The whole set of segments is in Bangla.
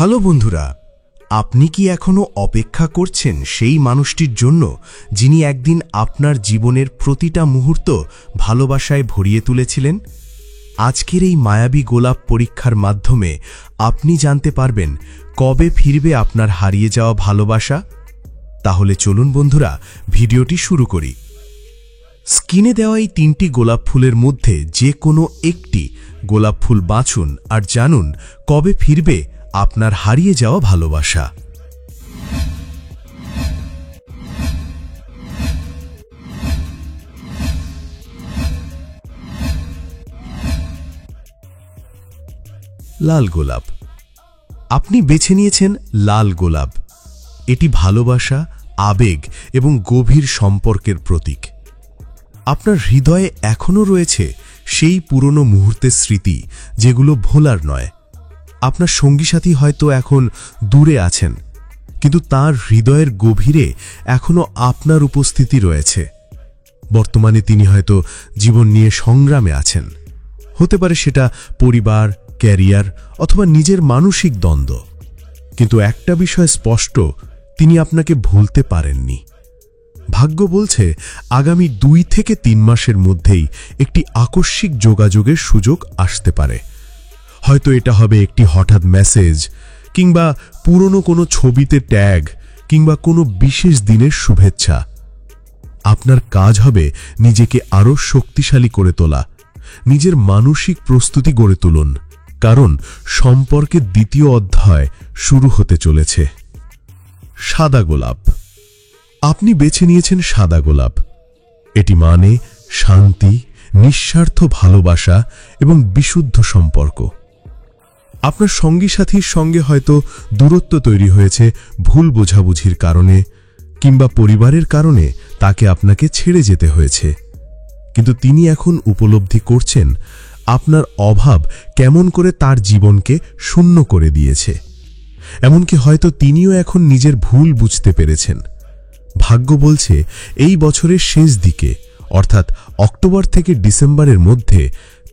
হ্যালো বন্ধুরা, আপনি কি এখনো অপেক্ষা করছেন সেই মানুষটির জন্য যিনি একদিন আপনার জীবনের প্রতিটা মুহূর্ত ভালোবাসায় ভরিয়ে তুলেছিলেন? আজকের এই মায়াবী গোলাপ পরীক্ষার মাধ্যমে আপনি জানতে পারবেন কবে ফিরবে আপনার হারিয়ে যাওয়া ভালোবাসা। তাহলে চলুন বন্ধুরা, ভিডিওটি শুরু করি। স্ক্রিনে দেওয়া এই 3টি গোলাপ ফুলের মধ্যে যে কোনো একটি গোলাপ ফুল বাছুন আর জানুন কবে ফিরবে আপনার হারিয়ে যাওয়া ভালোবাসা। লাল গোলাপ। আপনি বেছে নিয়েছেন লাল গোলাপ। এটি ভালোবাসা, আবেগ এবং গভীর সম্পর্কের প্রতীক। আপনার হৃদয়ে এখনো রয়েছে সেই পুরনো মুহূর্তের স্মৃতি, যেগুলো ভোলার নয়। আপনার সঙ্গী সাথী হয়তো এখন দূরে আছেন, কিন্তু তার হৃদয়ের গভীরে এখনো আপনার উপস্থিতি রয়েছে। বর্তমানে তিনি হয়তো জীবন নিয়ে সংগ্রামে আছেন। হতে পারে সেটা পরিবার, ক্যারিয়ার অথবা নিজের মানসিক দ্বন্দ্ব। কিন্তু একটা বিষয় স্পষ্ট, তিনি আপনাকে ভুলতে পারেননি। ভাগ্য বলছে আগামী 2 থেকে 3 মাসের মধ্যেই একটি আকস্মিক যোগাযোগের সুযোগ আসতে পারে। হয়তো এটা হবে একটি হঠাৎ মেসেজ, কিংবা পুরনো কোনো ছবিতে ট্যাগ, কিংবা কোনো বিশেষ দিনের শুভেচ্ছা। আপনার কাজ হবে নিজেকে আরও শক্তিশালী করে তোলা, নিজের মানসিক প্রস্তুতি গড়ে তুলুন, কারণ সম্পর্কের দ্বিতীয় অধ্যায় শুরু হতে চলেছে। সাদা গোলাপ। আপনি বেছে নিয়েছেন সাদা গোলাপ। এটি মানে শান্তি, নিঃস্বার্থ ভালোবাসা এবং বিশুদ্ধ সম্পর্ক। আপনার সঙ্গী সাথীর সঙ্গে হয়তো দূরত্ব তৈরি হয়েছে ভুল বোঝাবুঝির কারণে, কিংবা পরিবারের কারণে তাকে আপনাকে ছেড়ে যেতে হয়েছে। কিন্তু তিনি এখন উপলব্ধি করছেন আপনার অভাব কেমন করে তার জীবনকে শূন্য করে দিয়েছে। এমনকি হয়তো তিনিও এখন নিজের ভুল বুঝতে পেরেছেন। ভাগ্য বলছে এই বছরের শেষ দিকে, অর্থাৎ অক্টোবর থেকে ডিসেম্বরের মধ্যে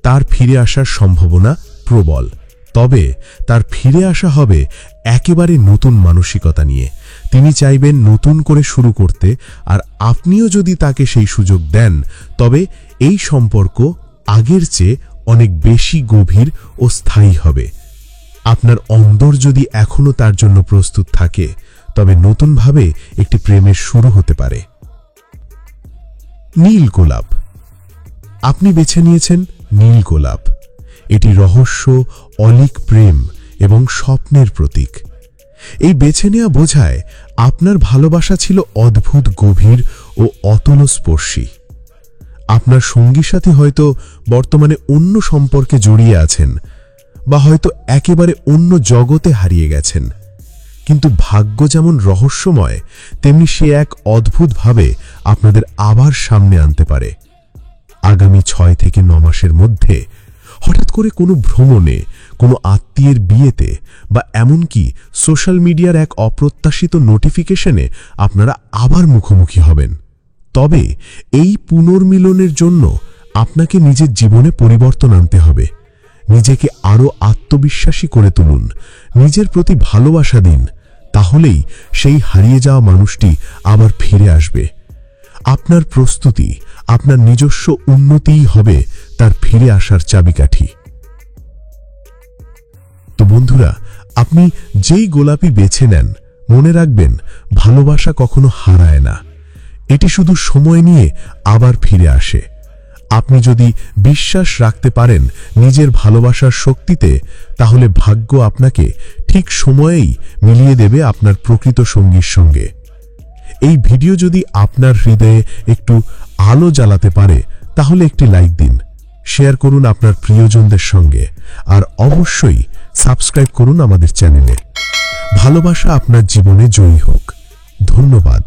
তার ফিরে আসার সম্ভাবনা প্রবল। তবে তার ফিরে আসা হবে একেবারে নতুন মানসিকতা নিয়ে। তিনি চাইবেন নতুন করে শুরু করতে, আর আপনিও যদি তাকে সেই সুযোগ দেন, তবে এই সম্পর্ক আগের চেয়ে অনেক বেশি গভীর ও স্থায়ী হবে। আপনার অন্তর যদি এখনো তার জন্য প্রস্তুত থাকে, তবে নতুনভাবে একটি প্রেমের শুরু হতে পারে। নীল গোলাপ। আপনি বেছে নিয়েছেন নীল গোলাপ। এটি রহস্য, অলীক প্রেম এবং স্বপ্নের প্রতীক। এই বেছে নেওয়া বোঝায় আপনার ভালোবাসা ছিল অদ্ভুত, গভীর ও অতলস্পর্শী। আপনার সঙ্গী সাথী হয়তো বর্তমানে অন্য সম্পর্কে জড়িয়ে আছেন, বা হয়তো একেবারে অন্য জগতে হারিয়ে গেছেন। কিন্তু ভাগ্য যেমন রহস্যময়, তেমনি সে এক অদ্ভুতভাবে আপনাদের আবার সামনে আনতে পারে। আগামী 6 থেকে 9 মাসের মধ্যে হঠাৎ করে কোনো ভ্রমণে, কোনো আত্মীয়ের বিয়েতে, বা এমনকি সোশ্যাল মিডিয়ার এক অপ্রত্যাশিত নোটিফিকেশনে আপনারা আবার মুখোমুখি হবেন। তবে এই পুনর্মিলনের জন্য আপনাকে নিজের জীবনে পরিবর্তন আনতে হবে। নিজেকে আরও আত্মবিশ্বাসী করে তুলুন, নিজের প্রতি ভালোবাসা দিন। তাহলেই সেই হারিয়ে যাওয়া মানুষটি আবার ফিরে আসবে। আপনার প্রস্তুতি, আপনার নিজস্ব উন্নতিই হবে তার ফিরে আসার চাবিকাঠি। তো বন্ধুরা, আপনি যেই গোলাপই বেছে নেন, মনে রাখবেন ভালোবাসা কখনো হারায় না। এটি শুধু সময় নিয়ে আবার ফিরে আসে। আপনি যদি বিশ্বাস রাখতে পারেন নিজের ভালোবাসার শক্তিতে, তাহলে ভাগ্য আপনাকে ঠিক সময়েই মিলিয়ে দেবে আপনার প্রকৃত সঙ্গীর সঙ্গে। এই ভিডিও যদি আপনার হৃদয়ে একটু আলো জ্বালাতে পারে, তাহলে একটি লাইক দিন, শেয়ার করুন আপনার প্রিয়জনদের সঙ্গে, আর অবশ্যই সাবস্ক্রাইব করুন আমাদের চ্যানেলে। ভালোবাসা আপনার জীবনে জয়ী হোক। ধন্যবাদ।